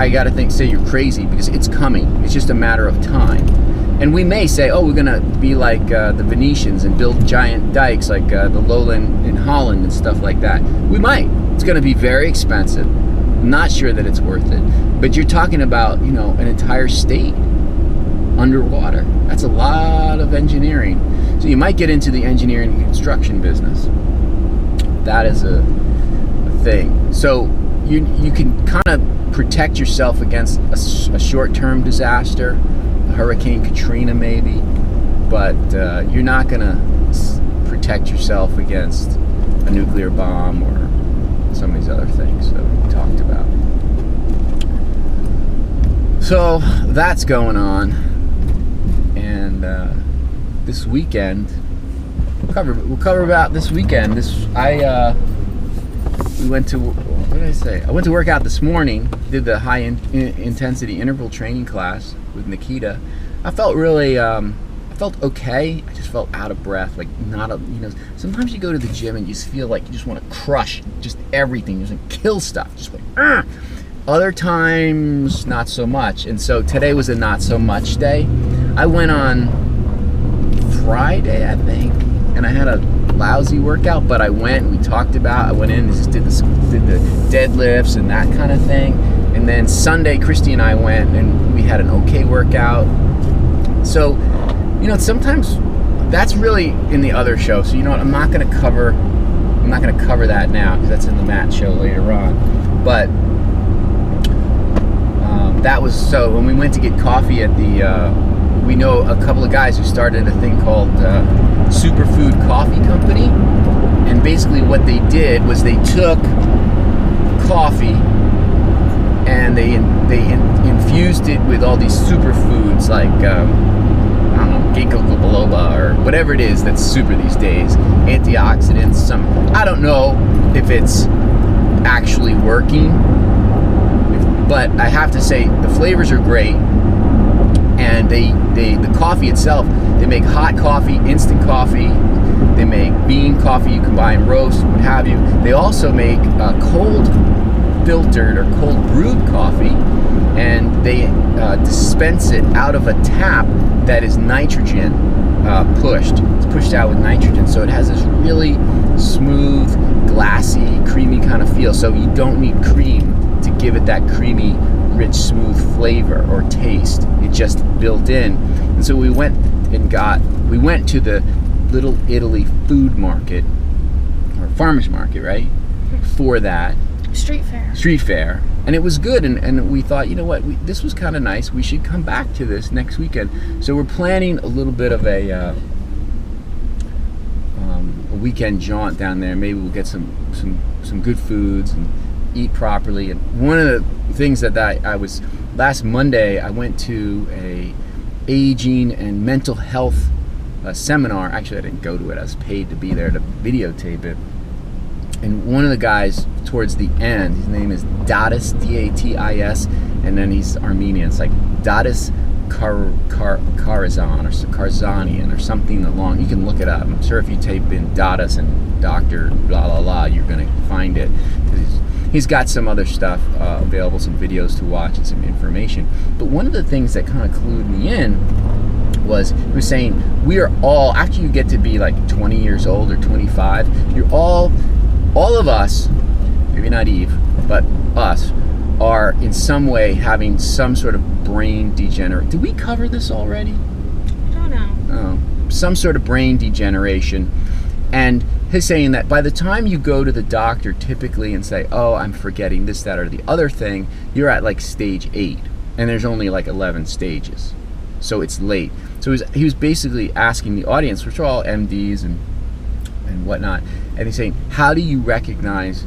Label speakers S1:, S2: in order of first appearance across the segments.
S1: I got to say you're crazy, because it's coming. It's just a matter of time. And we may say, oh, we're going to be like the Venetians and build giant dikes like the Lowland in Holland and stuff like that. We might. It's going to be very expensive. I'm not sure that it's worth it. But you're talking about, you know, an entire state underwater. That's a lot of engineering. So you might get into the engineering and construction business. That is a thing. So you can kind of protect yourself against a short-term disaster, a Hurricane Katrina maybe, but you're not going to protect yourself against a nuclear bomb or some of these other things that we talked about. So that's going on, and this weekend we'll cover about this weekend. We went to, what did I say? I went to work out this morning. Did the high intensity interval training class with Nikita. I felt really, I felt okay. I just felt out of breath, like sometimes you go to the gym and you just feel like you just want to crush just everything, just like kill stuff, just like, Argh! Other times, not so much. And so today was a not so much day. I went on Friday, I think, and I had a lousy workout, but I went, we talked about, I went in and just did the deadlifts and that kind of thing. And then Sunday, Christy and I went and we had an okay workout. So, you know, sometimes that's really in the other show. So, you know what, I'm not going to cover that now, because that's in the Matt show later on. But that was, so when we went to get coffee at the we know a couple of guys who started a thing called Superfood Coffee Company, and basically what they did was they took coffee and they infused it with all these superfoods like I don't know, ginkgo biloba or whatever it is that's super these days, antioxidants. I don't know if it's actually working, but I have to say the flavors are great. And the coffee itself, they make hot coffee, instant coffee, they make bean coffee, you can buy and roast, what have you. They also make cold filtered or cold brewed coffee, and they dispense it out of a tap that is nitrogen pushed. It's pushed out with nitrogen, so it has this really smooth, glassy, creamy kind of feel. So you don't need cream to give it that creamy, rich, smooth flavor or taste. It just built in. And so we went to the Little Italy food market, or farmers market, right? For that.
S2: Street fair.
S1: And it was good, and we thought, you know what, this was kind of nice. We should come back to this next weekend. So we're planning a little bit of a weekend jaunt down there. Maybe we'll get some good foods and eat properly. And one of the things that I was, last Monday I went to a aging and mental health seminar. Actually, I didn't go to it. I was paid to be there to videotape it. And one of the guys towards the end, his name is Datis, D-A-T-I-S, and then he's Armenian. It's like Datis Karzan or Karzanian or something along. You can look it up. I'm sure if you type in Datis and Dr. blah blah blah, you're going to find it. He's got some other stuff available, some videos to watch and some information. But one of the things that kind of clued me in was, he was saying, we are all, after you get to be like 20 years old or 25, you're all of us, maybe not Eve, but us, are in some way having some sort of brain degenerate. Did we cover this already?
S2: I don't know.
S1: Oh, some sort of brain degeneration. And he's saying that by the time you go to the doctor typically and say, oh, I'm forgetting this, that, or the other thing, you're at like stage 8. And there's only like 11 stages. So it's late. So he was basically asking the audience, which are all MDs and whatnot, and he's saying, how do you recognize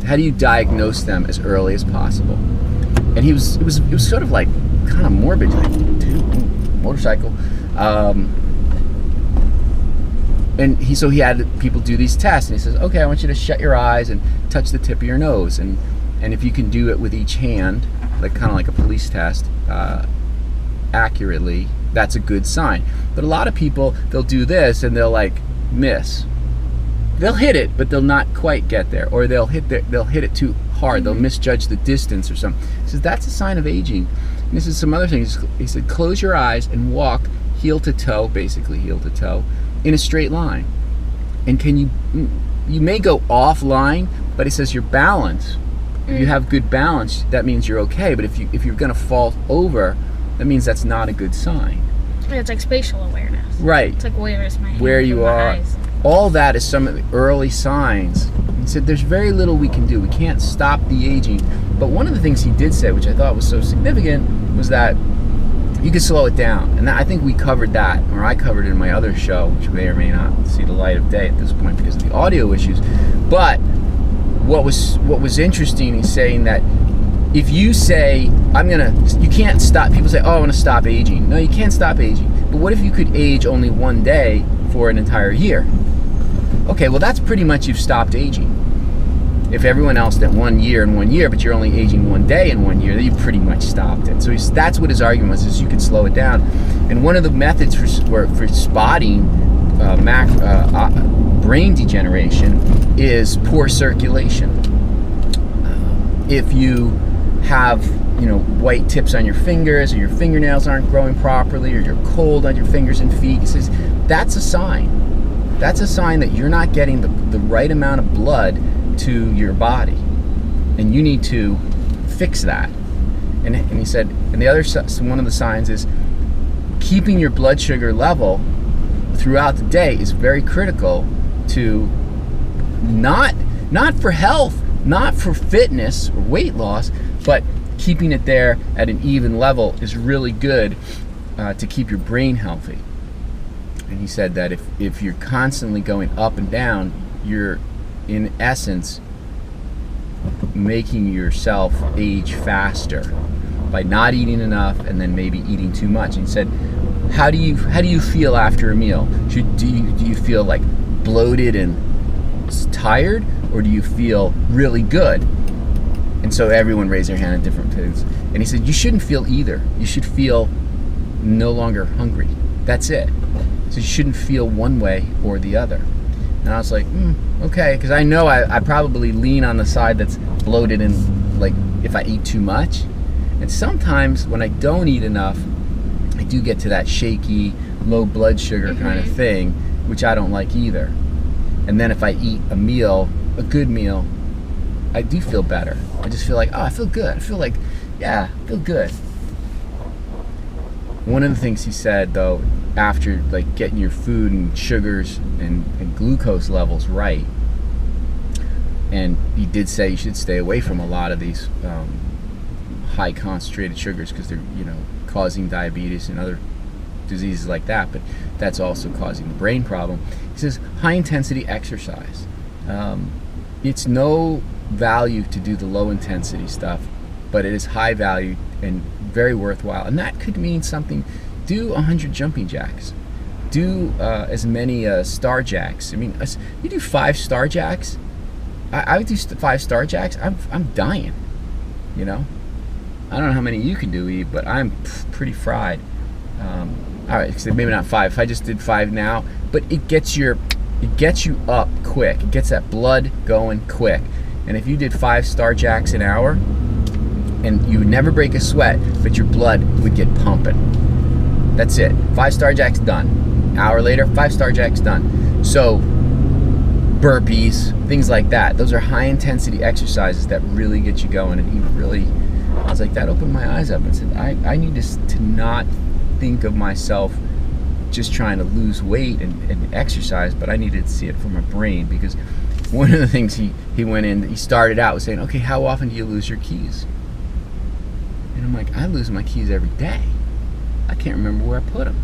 S1: how do you diagnose them as early as possible? And it was sort of like kind of morbid, like, dude, motorcycle. And he had people do these tests, and he says, okay, I want you to shut your eyes and touch the tip of your nose, and if you can do it with each hand, like kind of like a police test, accurately, that's a good sign. But a lot of people, they'll do this and they'll like miss. They'll hit it, but they'll not quite get there, or they'll hit it too hard. They'll misjudge the distance or something. He says that's a sign of aging. And this is some other things. He said close your eyes and walk heel to toe, basically heel to toe, in a straight line. And you may go offline, but he says your balance, if you have good balance, that means you're okay. But if you're going to fall over, that means that's not a good sign.
S2: It's like spatial awareness.
S1: Right.
S2: It's like where is my hand,
S1: where you
S2: my
S1: are.
S2: eyes.
S1: All that is some of the early signs. He said there's very little we can do. We can't stop the aging. But one of the things he did say, which I thought was so significant, was that you can slow it down. And I think we covered that, or I covered it in my other show, which may or may not see the light of day at this point because of the audio issues. But what was interesting, he's saying that if you say, you can't stop, people say, oh, I want to stop aging. No, you can't stop aging. But what if you could age only one day for an entire year? Okay, well that's pretty much you've stopped aging. If everyone else did 1 year in 1 year, but you're only aging 1 day in 1 year, then you pretty much stopped it. So that's what his argument was, is you could slow it down. And one of the methods for spotting brain degeneration is poor circulation. If you have white tips on your fingers, or your fingernails aren't growing properly, or you're cold on your fingers and feet, he says that's a sign. That's a sign that you're not getting the right amount of blood to your body, and you need to fix that. And he said, and the other one of the signs is keeping your blood sugar level throughout the day is very critical to not for health, not for fitness or weight loss, but keeping it there at an even level is really good to keep your brain healthy. And he said that if you're constantly going up and down, you're in essence making yourself age faster by not eating enough and then maybe eating too much. And he said, how do you feel after a meal? Do you feel like bloated and tired, or do you feel really good? And so everyone raised their hand at different things. And he said you shouldn't feel either. You should feel no longer hungry. That's it. So you shouldn't feel one way or the other. And I was like, okay, because I know I probably lean on the side that's bloated and like if I eat too much. And sometimes when I don't eat enough, I do get to that shaky, low blood sugar kind of thing, which I don't like either. And then if I eat a meal, a good meal, I do feel better. I just feel like, oh, I feel good. I feel like, yeah, I feel good. One of the things he said, though, after like getting your food and sugars and glucose levels right, and he did say you should stay away from a lot of these high concentrated sugars because they're causing diabetes and other diseases like that, but that's also causing the brain problem. He says high intensity exercise. It's no value to do the low intensity stuff, but it is high value and very worthwhile. And that could mean something. Do 100 jumping jacks. Do as many star jacks. I mean, you do 5 star jacks. I would do 5 star jacks. I'm dying. I don't know how many you can do, Eve, but I'm pretty fried. All right, so maybe not 5. If I just did 5 now, but it gets you up quick. It gets that blood going quick. And if you did 5 star jacks an hour, and you would never break a sweat, but your blood would get pumping. That's it. 5 star jacks done. Hour later, 5 star jacks done. So burpees, things like that. Those are high intensity exercises that really get you going. And he really, I was like, that opened my eyes up and said, I need to not think of myself just trying to lose weight and exercise, but I needed to see it from my brain, because one of the things he started out with saying, okay, how often do you lose your keys? And I'm like, I lose my keys every day. I can't remember where I put them.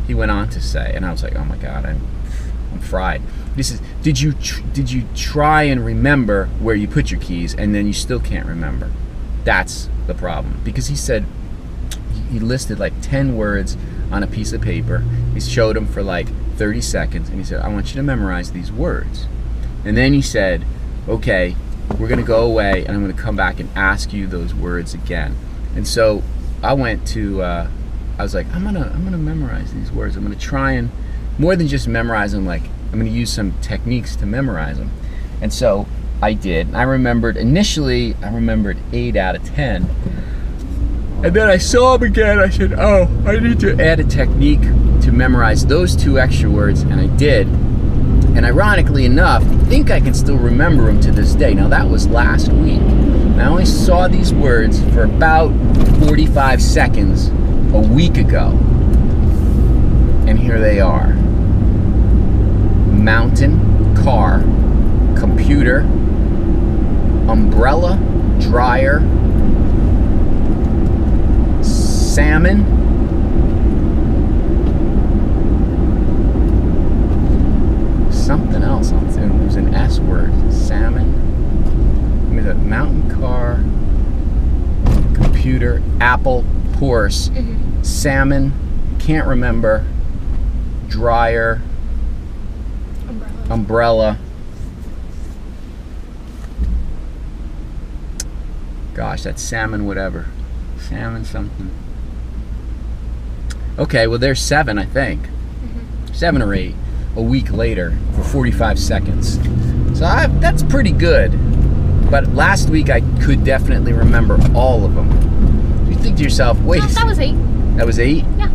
S1: He went on to say, and I was like, oh my God, I'm fried. He says, did you try and remember where you put your keys, and then you still can't remember? That's the problem. Because he said, he listed like 10 words on a piece of paper. He showed them for like 30 seconds, and he said, I want you to memorize these words. And then he said, okay, we're gonna go away, and I'm gonna come back and ask you those words again. And so I went to, I was like, I'm gonna memorize these words. I'm gonna try and, more than just memorize them, like I'm gonna use some techniques to memorize them. And so I did. I remembered, initially, 8 out of 10. And then I saw him again. I said, oh, I need to add a technique to memorize those 2 extra words, and I did. And ironically enough, I think I can still remember them to this day. Now, that was last week. I only saw these words for about 45 seconds a week ago. And here they are. Mountain, car, computer, umbrella, dryer, salmon, something else. It was an S word. Salmon. I mean, the mountain, car, computer, apple, horse, salmon, can't remember, dryer, umbrella. Gosh, that's salmon whatever. Salmon something. Okay, well there's 7, I think. 7 or 8 a week later for 45 seconds. So that's pretty good. But last week I could definitely remember all of them. You think to yourself, wait.
S2: No, that was 8.
S1: That was 8?
S2: Yeah.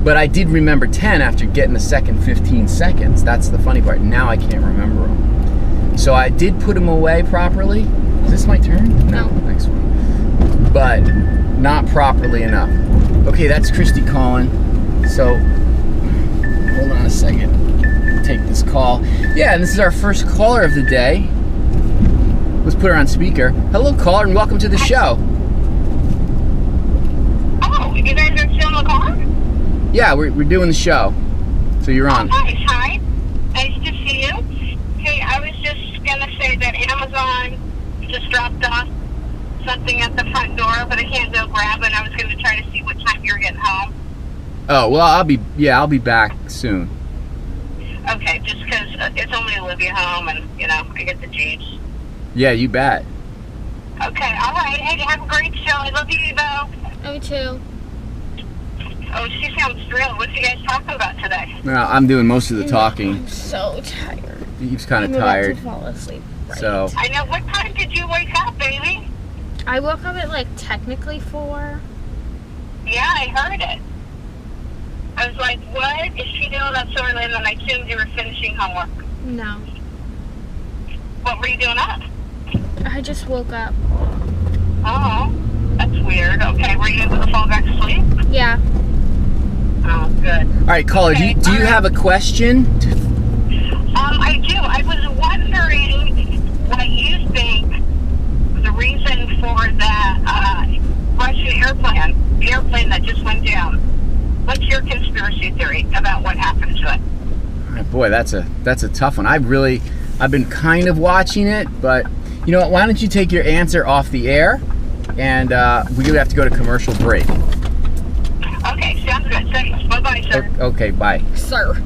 S1: But I did remember 10 after getting the second 15 seconds. That's the funny part. Now I can't remember them. So I did put them away properly. Is this my turn?
S2: No.
S1: Next one. But not properly enough. Okay, that's Christy calling. So, hold on a second. Take this call. Yeah, and this is our first caller of the day. Let's put her on speaker. Hello, caller, and welcome to the show.
S3: Oh, you guys are still in the car?
S1: Yeah, we're doing the show. So you're on.
S3: Nice, hi. Nice to see you. Hey, I was just going to say that Amazon just dropped off something at the front door, but I can't go grab it. I was going to try to see what time you're getting home.
S1: Oh, well, I'll be back soon.
S3: Okay, just because it's only Olivia home and, I get the Jeeps.
S1: Yeah, you bet.
S3: Okay, all right. Hey, have a great show. I love you, Evo.
S2: Me too.
S3: Oh, she sounds thrilled. What are you guys talking about today?
S1: Well, I'm doing most of the talking.
S2: I'm so tired.
S1: Eve's kind of
S2: I'm about
S1: tired.
S2: to fall asleep. Right.
S1: So,
S3: I know. What time did you wake up, baby?
S2: I woke up at technically 4.
S3: Yeah, I heard it. I was like, what? Is she doing that so early? And then I assumed you were finishing homework.
S2: No.
S3: What were you doing up?
S2: I just woke up.
S3: Oh, that's weird. Okay, were you able to fall back to sleep?
S2: Yeah.
S3: Oh, good.
S1: all right, caller,
S3: Okay,
S1: do you have a question?
S3: I do. I was wondering what you think the reason for that Russian airplane that just went down. What's your conspiracy theory about what happened to it?
S1: Boy, that's a tough one. I've been kind of watching it, but you know what? Why don't you take your answer off the air, and we have to go to commercial break.
S3: Okay, sounds good. Thanks. Bye-bye, sir.
S1: Okay, bye.
S2: Sir.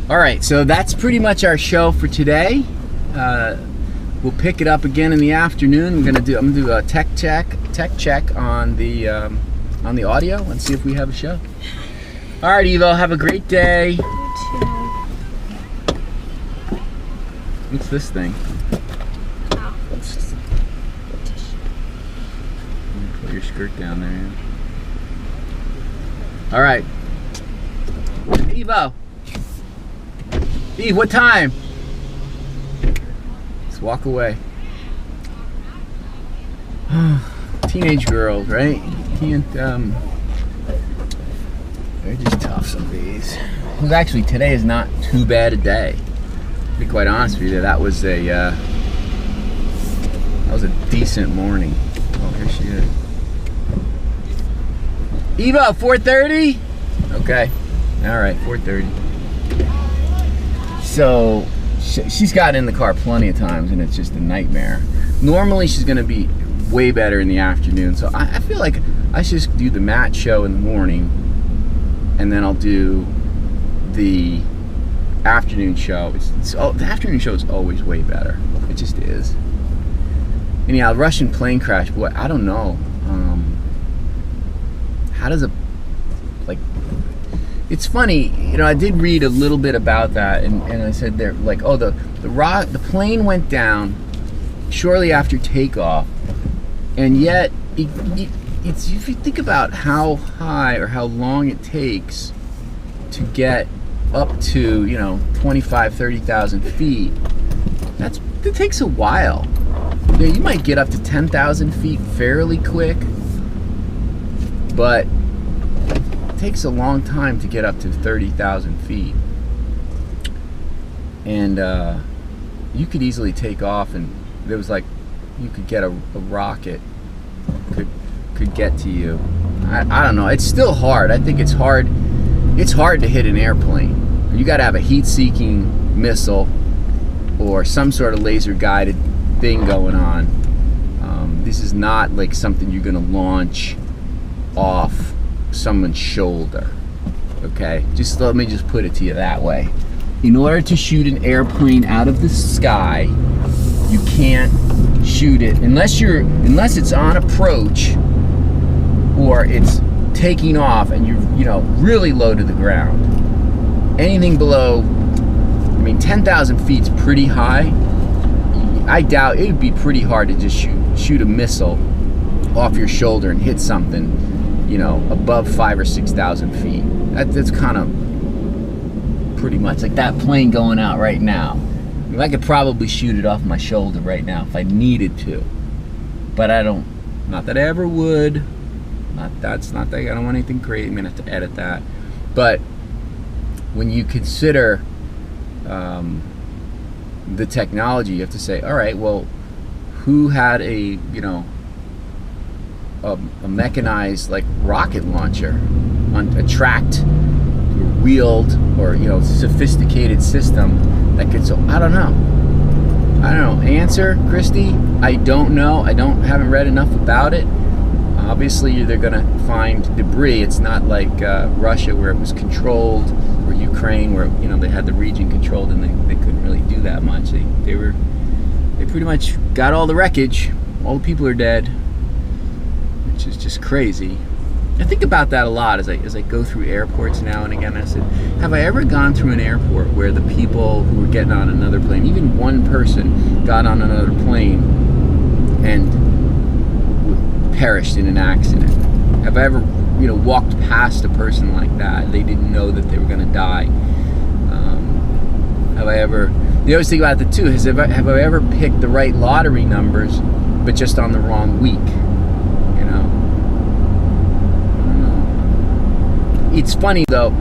S1: All right, so that's pretty much our show for today. We'll pick it up again in the afternoon. I'm gonna do a tech check on the audio and see if we have a show. All right, Evo, have a great day.
S2: You too.
S1: What's this thing?
S2: Oh, it's just tissue.
S1: Put your skirt down there. Yeah. All right, Evo. Eve, what time? Let's walk away. Teenage girls, right? Can't, they're just tough, some days. Actually, today is not too bad a day. To be quite honest with you, that was a decent morning. Oh, here she is. Eva, 4:30? Okay. All right, 4:30. So she's gotten in the car plenty of times, and it's just a nightmare. Normally, she's going to be way better in the afternoon. So I feel like I should just do the Matt show in the morning, and then I'll do the afternoon show. The afternoon show is always way better. It just is. And yeah, Russian plane crash. Boy, I don't know. How does it's funny, you know, I did read a little bit about that, and I said they're like, oh, the plane went down shortly after takeoff, and yet it's, if you think about how high or how long it takes to get up to, you know, 25, 30,000 feet, it takes a while. Yeah, you might get up to 10,000 feet fairly quick, but it takes a long time to get up to 30,000 feet. And you could easily take off, and there was like, you could get a rocket could get to you. I don't know. It's still hard. I think it's hard. It's hard to hit an airplane. You got to have a heat-seeking missile or some sort of laser-guided thing going on. This is not like something you're going to launch off someone's shoulder. Okay? Just let me just put it to you that way. In order to shoot an airplane out of the sky, you can't shoot it unless it's on approach or it's taking off and you're, you know, really low to the ground. Anything below, I mean, 10,000 feet's pretty high. I doubt it would be pretty hard to just shoot a missile off your shoulder and hit something, you know, above 5,000 or 6,000 feet. That's kind of pretty much like that plane going out right now. I mean, I could probably shoot it off my shoulder right now if I needed to, but I don't. Not that I ever would. That's not that I don't want anything crazy. I'm gonna have to edit that. But when you consider the technology, you have to say, all right, well, who had a mechanized like rocket launcher on a tracked, or wheeled, or sophisticated system that could? So I don't know. Answer, Christy, I don't know. Haven't read enough about it. Obviously, they're gonna find debris. It's not like Russia, where it was controlled, or Ukraine, where they had the region controlled and they couldn't really do that much. They pretty much got all the wreckage. All the people are dead, which is just crazy. I think about that a lot as I go through airports now and again. I said, have I ever gone through an airport where the people who were getting on another plane, even one person got on another plane and perished in an accident? Have I ever walked past a person like that? They didn't know that they were going to die. Have I ever? The other thing about it too is, have I ever picked the right lottery numbers, but just on the wrong week? I don't know. It's funny though.